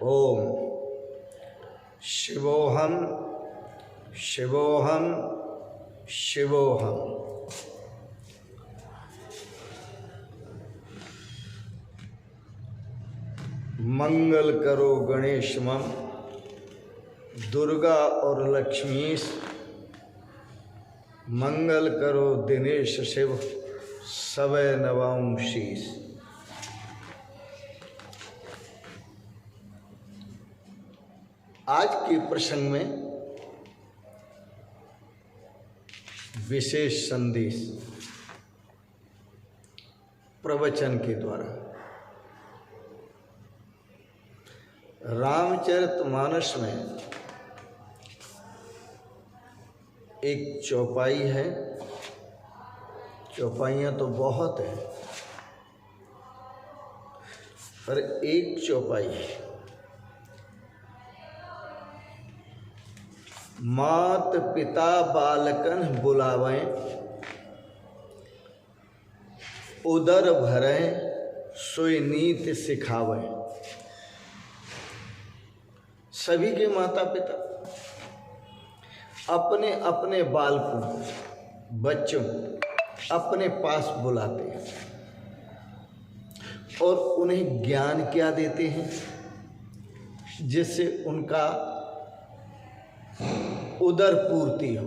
ओम शिवोहम शिवोहम शिवोहम। मंगल करो गणेश मम, दुर्गा और लक्ष्मीश। मंगल करो दिनेश शिव, सवै नवाऊं शीश। आज के प्रसंग में विशेष संदेश प्रवचन के द्वारा रामचरितमानस में एक चौपाई है। चौपाइयाँ तो बहुत हैं, पर एक चौपाई है। मात पिता बालकन बुलावें, उदर भरें सोई नीति सिखावें। सभी के माता पिता अपने अपने बालकों बच्चों अपने पास बुलाते हैं और उन्हें ज्ञान क्या देते हैं, जिससे उनका उदर पूर्ति हो।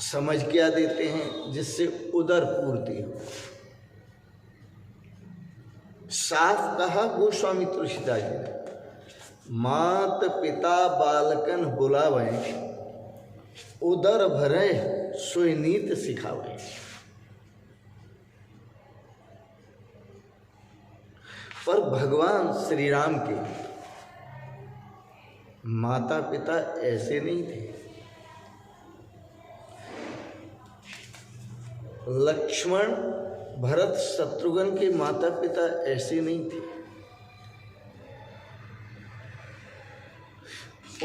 समझ क्या देते हैं, जिससे उदर पूर्ति हो। साफ कहा गोस्वामी तुलसीदास जी ने, मात पिता बालकन बुलावें, उदर भरे सोई नीति सिखावें। पर भगवान श्री राम के माता पिता ऐसे नहीं थे। लक्ष्मण भरत शत्रुघ्न के माता पिता ऐसे नहीं थे।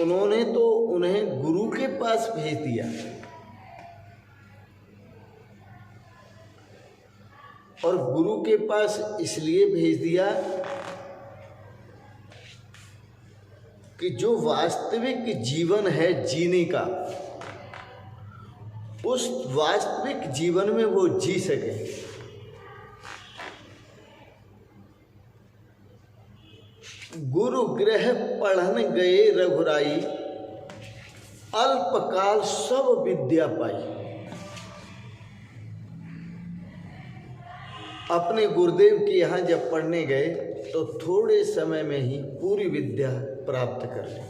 उन्होंने तो उन्हें गुरु के पास भेज दिया और गुरु के पास इसलिए भेज दिया कि जो वास्तविक जीवन है जीने का, उस वास्तविक जीवन में वो जी सके। गुरु गृह पढ़न गए रघुराई, अल्पकाल सब विद्या पाई। अपने गुरुदेव के यहाँ जब पढ़ने गए तो थोड़े समय में ही पूरी विद्या प्राप्त कर ली।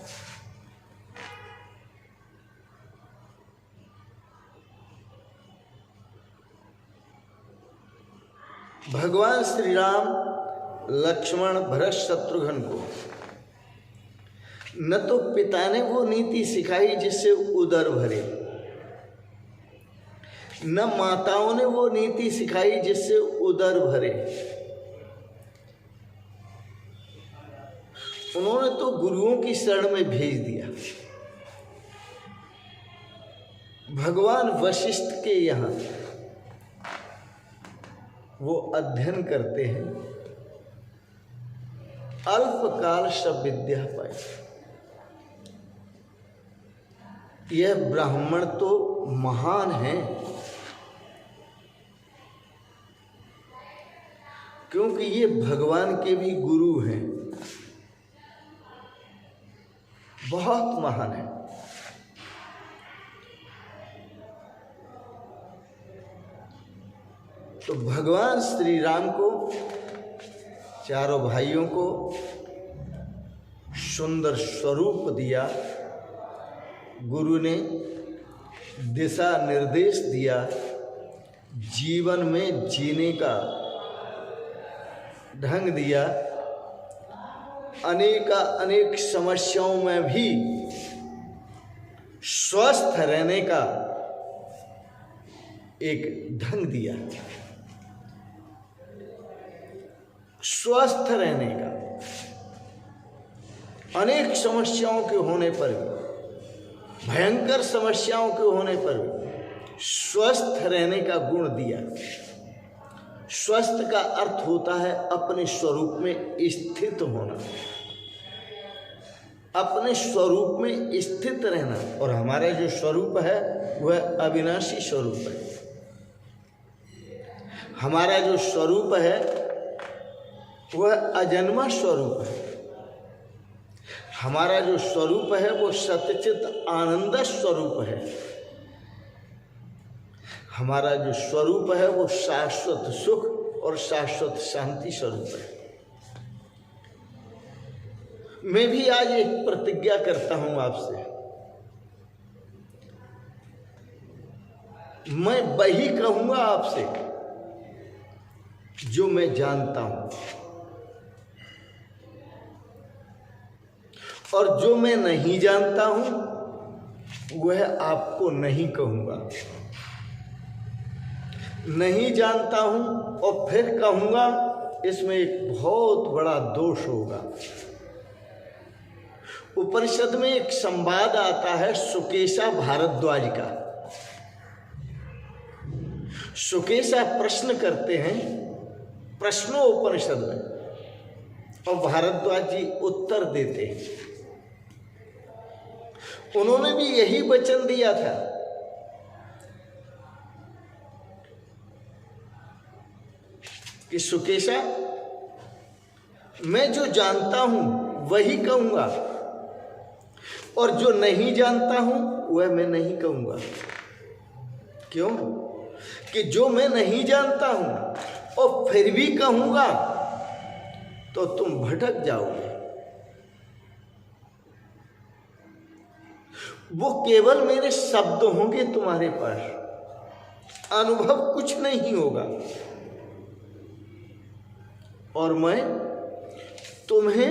भगवान श्री राम लक्ष्मण भरत शत्रुघ्न को न तो पिता ने वो नीति सिखाई जिससे उदर भरे, न माताओं ने वो नीति सिखाई जिससे उदर भरे। उन्होंने तो गुरुओं की शरण में भेज दिया। भगवान वशिष्ठ के यहाँ वो अध्ययन करते हैं, अल्पकाल सब विद्या पाई। यह ब्राह्मण तो महान है, क्योंकि ये भगवान के भी गुरु हैं, बहुत महान है। तो भगवान श्री राम को, चारों भाइयों को सुंदर स्वरूप दिया। गुरु ने दिशा निर्देश दिया, जीवन में जीने का ढंग दिया। अनेक समस्याओं में भी स्वस्थ रहने का एक ढंग दिया। स्वस्थ रहने का, अनेक समस्याओं के होने पर भी, भयंकर समस्याओं के होने पर भी स्वस्थ रहने का गुण दिया। स्वस्थ का अर्थ होता है अपने स्वरूप में स्थित होना, अपने स्वरूप में स्थित रहना। और हमारा जो स्वरूप है वह अविनाशी स्वरूप है। हमारा जो स्वरूप है वह अजन्मा स्वरूप है। हमारा जो स्वरूप है वो सच्चित आनंद स्वरूप है। हमारा जो स्वरूप है वो शाश्वत सुख और शाश्वत शांति स्वरूप है। मैं भी आज एक प्रतिज्ञा करता हूं आपसे, मैं वही कहूंगा आपसे जो मैं जानता हूं, और जो मैं नहीं जानता हूं वह आपको नहीं कहूंगा। नहीं जानता हूं और फिर कहूंगा, इसमें एक बहुत बड़ा दोष होगा। उपनिषद में एक संवाद आता है सुकेशा भारद्वाज का। सुकेशा प्रश्न करते हैं प्रश्नोपनिषद में, और भारद्वाज जी उत्तर देते हैं। उन्होंने भी यही वचन दिया था कि सुकेशा, मैं जो जानता हूं वही कहूंगा, और जो नहीं जानता हूं वह मैं नहीं कहूंगा। क्यों? कि जो मैं नहीं जानता हूं और फिर भी कहूंगा तो तुम भटक जाओगे। वो केवल मेरे शब्द होंगे तुम्हारे पास, अनुभव कुछ नहीं होगा। और मैं तुम्हें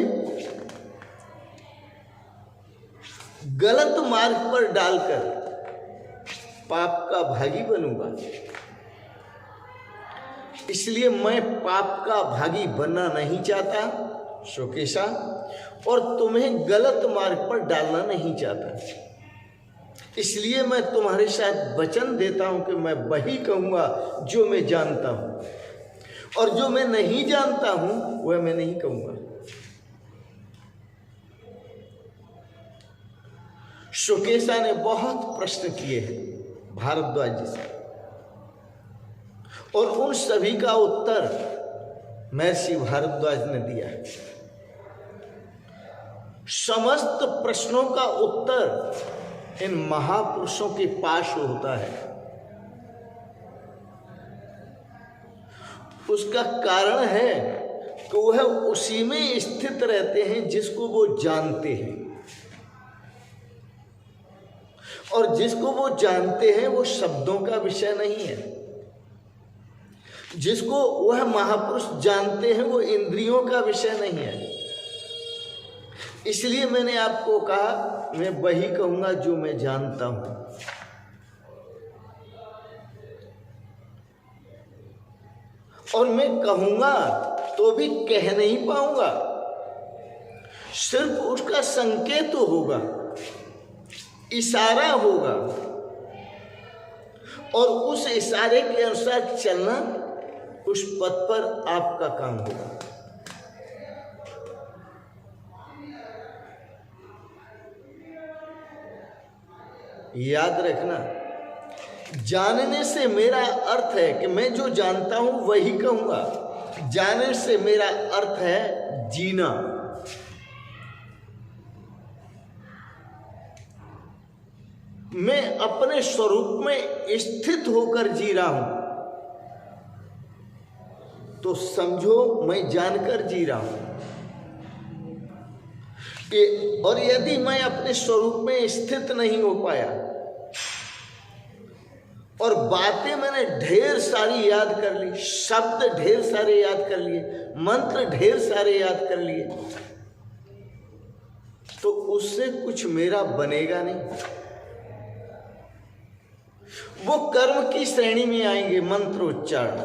गलत मार्ग पर डालकर पाप का भागी बनूंगा। इसलिए मैं पाप का भागी बनना नहीं चाहता सुकेशा, और तुम्हें गलत मार्ग पर डालना नहीं चाहता। इसलिए मैं तुम्हारे साथ वचन देता हूं कि मैं वही कहूंगा जो मैं जानता हूं, और जो मैं नहीं जानता हूं वह मैं नहीं कहूंगा। सुकेशा ने बहुत प्रश्न किए हैं भारद्वाज जी से, और उन सभी का उत्तर महर्षि भारद्वाज ने दिया है। समस्त प्रश्नों का उत्तर इन महापुरुषों के पास होता है। उसका कारण है कि वह उसी में स्थित रहते हैं जिसको वो जानते हैं, और जिसको वो जानते हैं वो शब्दों का विषय नहीं है। जिसको वह महापुरुष जानते हैं वो इंद्रियों का विषय नहीं है। इसलिए मैंने आपको कहा मैं वही कहूंगा जो मैं जानता हूं। और मैं कहूंगा तो भी कह नहीं पाऊंगा, सिर्फ उसका संकेत होगा, इशारा होगा, और उस इशारे के अनुसार चलना, उस पथ पर आपका काम होगा। याद रखना, जानने से मेरा अर्थ है कि मैं जो जानता हूं वही कहूंगा। जानने से मेरा अर्थ है जीना। मैं अपने स्वरूप में स्थित होकर जी रहा हूं, तो समझो मैं जानकर जी रहा हूं। और यदि मैं अपने स्वरूप में स्थित नहीं हो पाया, और बातें मैंने ढेर सारी याद कर ली, शब्द ढेर सारे याद कर लिए, मंत्र ढेर सारे याद कर लिए, तो उससे कुछ मेरा बनेगा नहीं। वो कर्म की श्रेणी में आएंगे, मंत्रोच्चारण।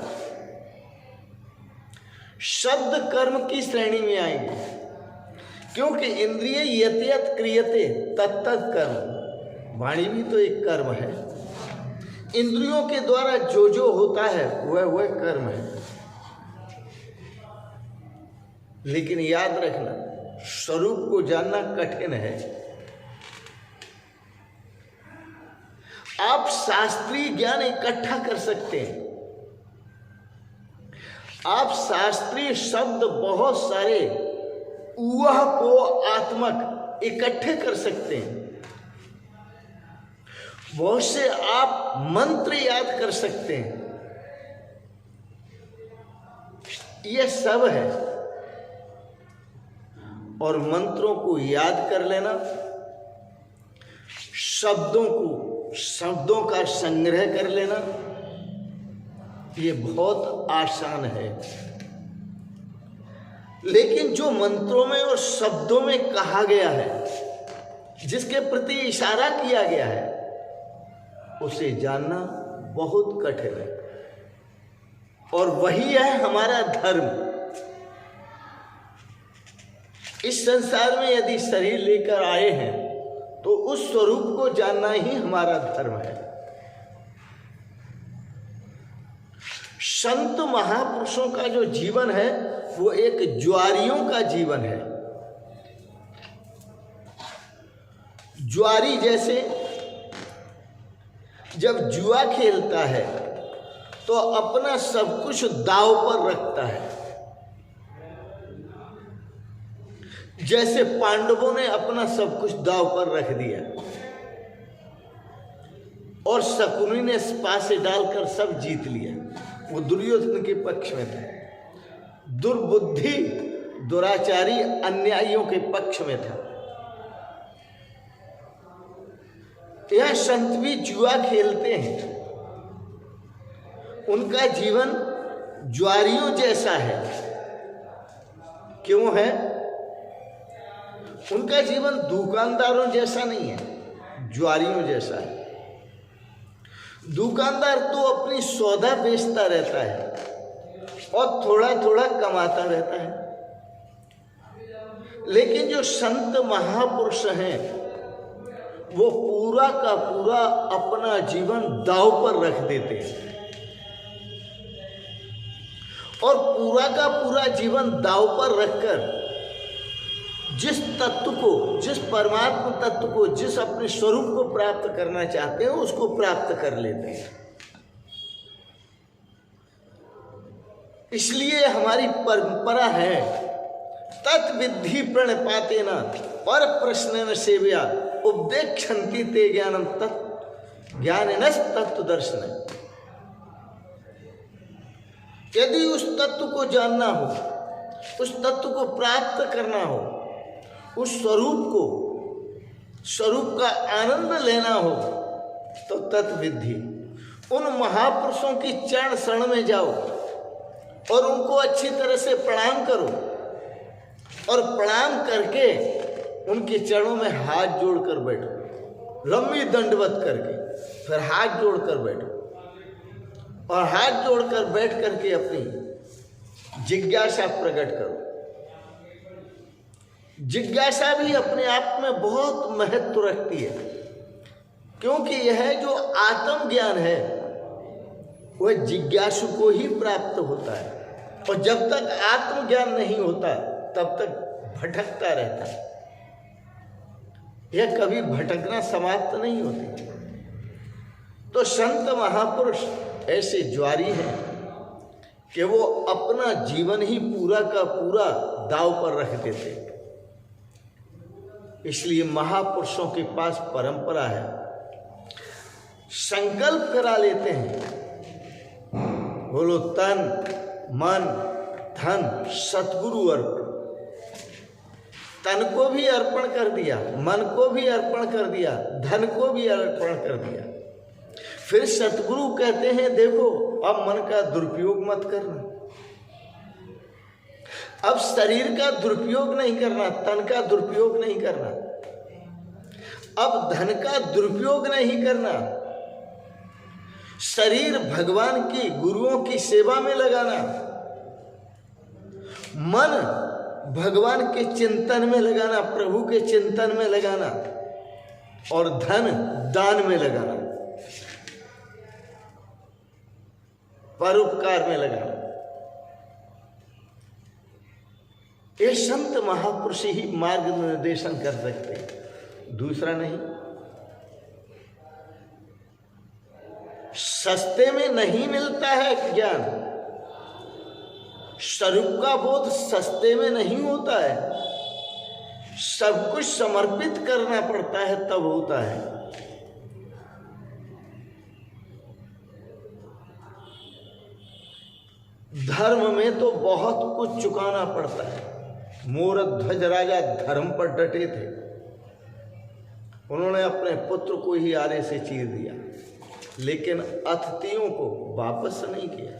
शब्द कर्म की श्रेणी में आएंगे, क्योंकि इंद्रिय यत यत क्रियते तत्त कर्म। वाणी भी तो एक कर्म है। इंद्रियों के द्वारा जो जो होता है वह कर्म है। लेकिन याद रखना, स्वरूप को जानना कठिन है। आप शास्त्रीय ज्ञान इकट्ठा कर सकते हैं, आप शास्त्रीय शब्द बहुत सारे ऊह को आत्मक इकट्ठे कर सकते हैं, बहुत से आप मंत्र याद कर सकते हैं, यह सब है। और मंत्रों को याद कर लेना, शब्दों का संग्रह कर लेना, ये बहुत आसान है। लेकिन जो मंत्रों में और शब्दों में कहा गया है, जिसके प्रति इशारा किया गया है, उसे जानना बहुत कठिन है। और वही है हमारा धर्म। इस संसार में यदि शरीर लेकर आए हैं तो उस स्वरूप को जानना ही हमारा धर्म है। संत महापुरुषों का जो जीवन है वो एक जुआरियों का जीवन है। जुआरी जैसे जब जुआ खेलता है तो अपना सब कुछ दांव पर रखता है। जैसे पांडवों ने अपना सब कुछ दांव पर रख दिया और शकुनी ने पासे डालकर सब जीत लिया। वो दुर्योधन के पक्ष में था, दुर्बुद्धि दुराचारी अन्यायियों के पक्ष में था। यह संत भी जुआ खेलते हैं, उनका जीवन जुआरियों जैसा है। क्यों है? उनका जीवन दुकानदारों जैसा नहीं है, जुआरियों जैसा है। दुकानदार तो अपनी सौदा बेचता रहता है और थोड़ा थोड़ा कमाता रहता है, लेकिन जो संत महापुरुष हैं वो पूरा का पूरा अपना जीवन दांव पर रख देते हैं और पूरा का पूरा जीवन दांव पर रखकर जिस तत्व को, जिस परमात्मा तत्व को, जिस अपने स्वरूप को प्राप्त करना चाहते हैं उसको प्राप्त कर लेते हैं। इसलिए हमारी परंपरा है तत्विद्धि प्रणपातेन पर प्रश्नेन सेव्या उपदेक्षन्ति ते ज्ञानम ज्ञानिनस् तत्व दर्शन। यदि उस तत्व को जानना हो, उस तत्व को प्राप्त करना हो, उस स्वरूप का आनंद लेना हो तो तत्विद्धि, उन महापुरुषों की चरण शरण में जाओ और उनको अच्छी तरह से प्रणाम करो और प्रणाम करके उनके चरणों में हाथ जोड़कर बैठो, लंबी दंडवत करके, फिर हाथ जोड़कर बैठो और हाथ जोड़कर बैठ करके अपनी जिज्ञासा प्रकट करो। जिज्ञासा भी अपने आप में बहुत महत्व रखती है, क्योंकि यह जो आत्मज्ञान है वह जिज्ञासु को ही प्राप्त होता है और जब तक आत्मज्ञान नहीं होता तब तक भटकता रहता है। यह कभी भटकना समाप्त नहीं होती। तो संत महापुरुष ऐसे ज्वारी हैं कि वो अपना जीवन ही पूरा का पूरा दांव पर रख देते। इसलिए महापुरुषों के पास परंपरा है, संकल्प करा लेते हैं, बोलो तन मन धन सतगुरु अर्पण। तन को भी अर्पण कर दिया, मन को भी अर्पण कर दिया, धन को भी अर्पण कर दिया। फिर सतगुरु कहते हैं देखो अब मन का दुरुपयोग मत करना, अब शरीर का दुरुपयोग नहीं करना, तन का दुरुपयोग नहीं करना, अब धन का दुरुपयोग नहीं करना, शरीर भगवान की गुरुओं की सेवा में लगाना, मन भगवान के चिंतन में लगाना, प्रभु के चिंतन में लगाना और धन दान में लगाना, परोपकार में लगाना। ये संत महापुरुष ही मार्ग निर्देशन कर सकते हैं, दूसरा नहीं। सस्ते में नहीं मिलता है ज्ञान, स्वरूप का बोध सस्ते में नहीं होता है, सब कुछ समर्पित करना पड़ता है तब होता है। धर्म में तो बहुत कुछ चुकाना पड़ता है। मोरध्वज राजा धर्म पर डटे थे, उन्होंने अपने पुत्र को ही आरे से चीर दिया, लेकिन अतिथियों को वापस नहीं किया।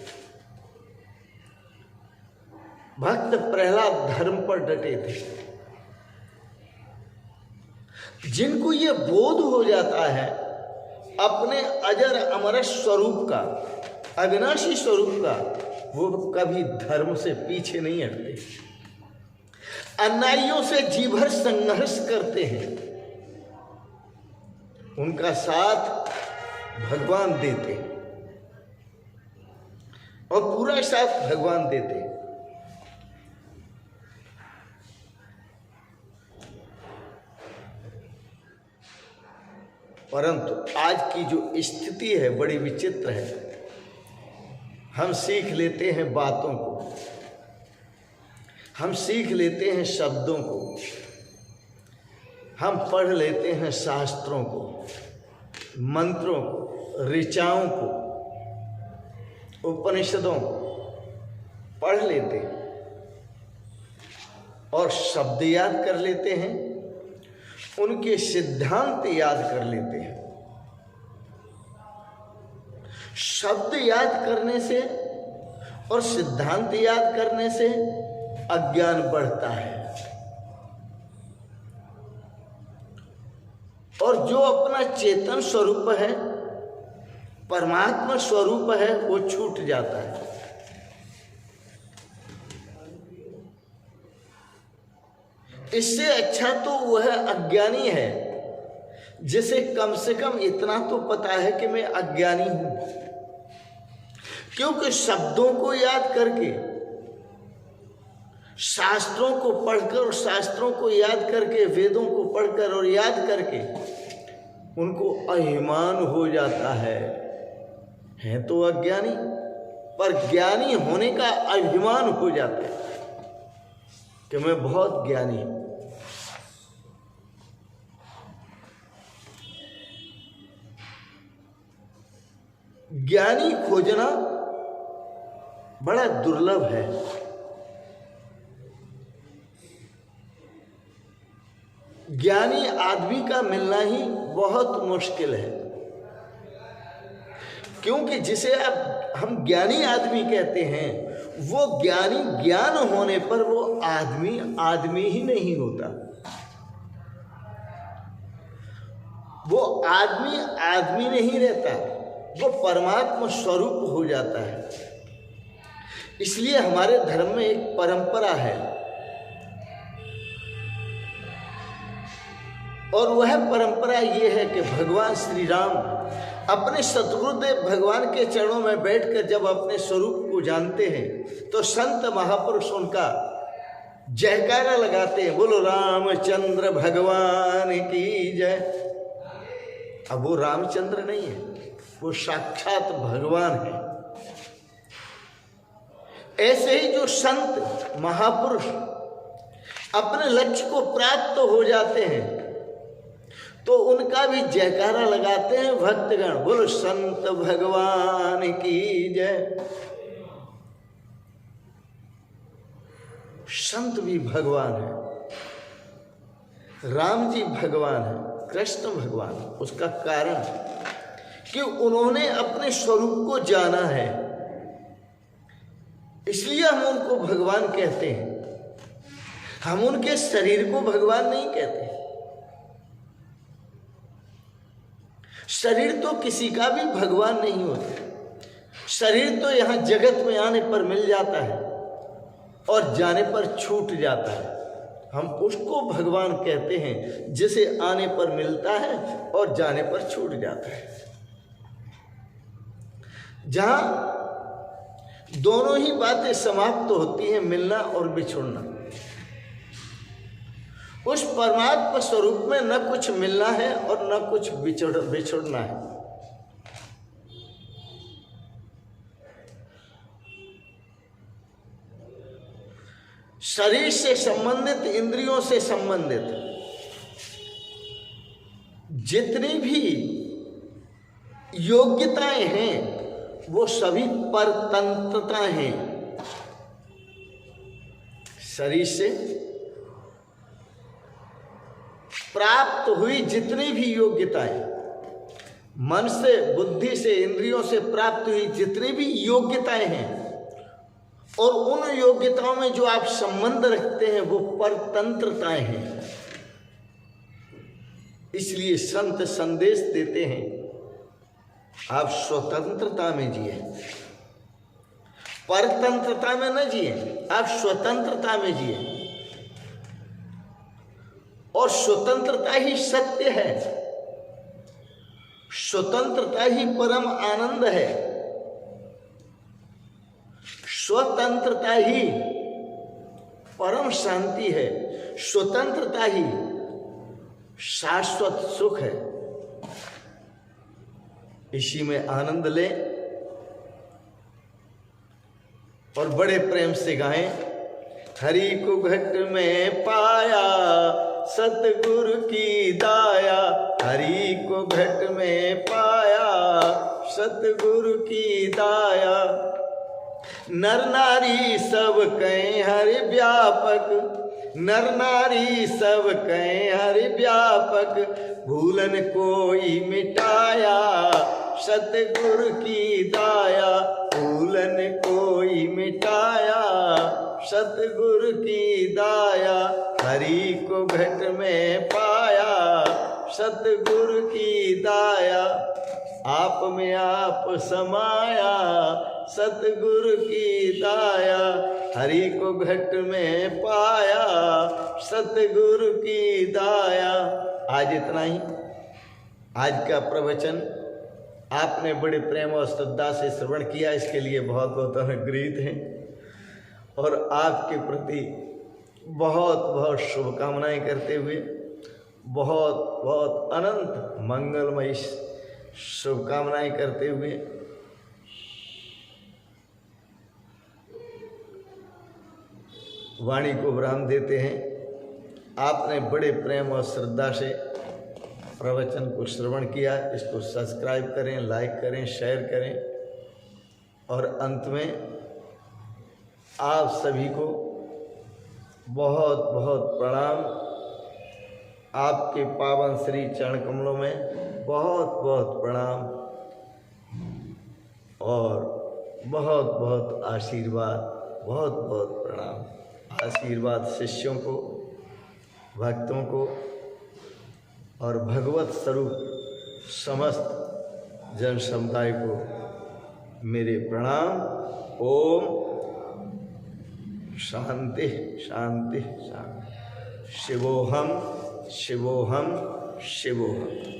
भक्त प्रहलाद धर्म पर डटे थे। जिनको ये बोध हो जाता है अपने अजर अमर स्वरूप का, अविनाशी स्वरूप का, वो कभी धर्म से पीछे नहीं हटते, अन्यायियों से जी भर संघर्ष करते हैं, उनका साथ भगवान देते और पूरा साथ भगवान देते। परंतु आज की जो स्थिति है बड़ी विचित्र है। हम सीख लेते हैं बातों को, हम सीख लेते हैं शब्दों को, हम पढ़ लेते हैं शास्त्रों को, मंत्रों को, ऋचाओं को, उपनिषदों को पढ़ लेते हैं और शब्द याद कर लेते हैं, उनके सिद्धांत याद कर लेते हैं। शब्द याद करने से और सिद्धांत याद करने से अज्ञान बढ़ता है और जो अपना चेतन स्वरूप है, परमात्मा स्वरूप है, वो छूट जाता है। इससे अच्छा तो वह अज्ञानी है जिसे कम से कम इतना तो पता है कि मैं अज्ञानी हूं, क्योंकि शब्दों को याद करके, शास्त्रों को पढ़कर और शास्त्रों को याद करके, वेदों को पढ़कर और याद करके उनको अभिमान हो जाता है तो अज्ञानी, पर ज्ञानी होने का अभिमान हो जाता है कि मैं बहुत ज्ञानी हूं। ज्ञानी खोजना बड़ा दुर्लभ है। ज्ञानी आदमी का मिलना ही बहुत मुश्किल है, क्योंकि जिसे अब हम ज्ञानी आदमी कहते हैं वो ज्ञानी ज्ञान होने पर वो आदमी आदमी ही नहीं होता, वो आदमी आदमी नहीं रहता, वो परमात्मा स्वरूप हो जाता है। इसलिए हमारे धर्म में एक परंपरा है और वह परंपरा ये है कि भगवान श्री राम अपने सतगुरुदेव भगवान के चरणों में बैठकर जब अपने स्वरूप को जानते हैं तो संत महापुरुष उनका जयकारा लगाते हैं, बोलो रामचंद्र भगवान की जय। अब वो रामचंद्र नहीं है, वो साक्षात भगवान है। ऐसे ही जो संत महापुरुष अपने लक्ष्य को प्राप्त हो जाते हैं तो उनका भी जयकारा लगाते हैं भक्तगण, बोलो संत भगवान की जय। संत भी भगवान है, राम जी भगवान है, कृष्ण भगवान। उसका कारण कि उन्होंने अपने स्वरूप को जाना है, इसलिए हम उनको भगवान कहते हैं। हम उनके शरीर को भगवान नहीं कहते। शरीर तो किसी का भी भगवान नहीं होता। शरीर तो यहाँ जगत में आने पर मिल जाता है और जाने पर छूट जाता है। हम उसको भगवान कहते हैं जिसे आने पर मिलता है और जाने पर छूट जाता है। जहाँ दोनों ही बातें समाप्त होती हैं, मिलना और बिछुड़ना, उस परमात्मा स्वरूप में न कुछ मिलना है और न कुछ बिछुड़ना है। शरीर से संबंधित, इंद्रियों से संबंधित जितनी भी योग्यताएं हैं वो सभी परतंत्रता हैं। शरीर से प्राप्त हुई जितनी भी योग्यताएं, मन से, बुद्धि से, इंद्रियों से प्राप्त हुई जितनी भी योग्यताएं हैं और उन योग्यताओं में जो आप संबंध रखते हैं वो परतंत्रताएं हैं। इसलिए संत संदेश देते हैं आप स्वतंत्रता में जिए, परतंत्रता में न जिए, आप स्वतंत्रता में जिए। और स्वतंत्रता ही सत्य है, स्वतंत्रता ही परम आनंद है, स्वतंत्रता ही परम शांति है, स्वतंत्रता ही शाश्वत सुख है। इसी में आनंद लें और बड़े प्रेम से गाएं। हरि को घट में पाया सतगुरु की दाया, हरि को घट में पाया सतगुरु की दाया। नर नारी सब कहें हरि व्यापक, नर नारी सब कहें हरि व्यापक। भूलन कोई मिटाया सतगुरु की दाया, भूलन कोई मिटाया सतगुरु की दाया। हरि को घट में पाया सतगुरु की दाया, आप में आप समाया सतगुरु की दाया। हरि को घट में पाया सतगुरु की दाया। आज इतना ही। आज का प्रवचन आपने बड़े प्रेम और श्रद्धा से श्रवण किया, इसके लिए बहुत बहुत अनुग्रहित हैं और आपके प्रति बहुत बहुत शुभकामनाएं करते हुए बहुत बहुत अनंत मंगलमय शुभकामनाएं करते हुए वाणी को विराम देते हैं। आपने बड़े प्रेम और श्रद्धा से प्रवचन को श्रवण किया, इसको सब्सक्राइब करें, लाइक करें, शेयर करें और अंत में आप सभी को बहुत बहुत प्रणाम। आपके पावन श्री चरण कमलों में बहुत बहुत प्रणाम और बहुत बहुत आशीर्वाद, बहुत बहुत प्रणाम। आशीर्वाद शिष्यों को, भक्तों को और भगवत स्वरूप समस्त जन समुदाय को मेरे प्रणाम। ओम शांति शांति शांति। शिवोहम शिवोहम शिवोहम।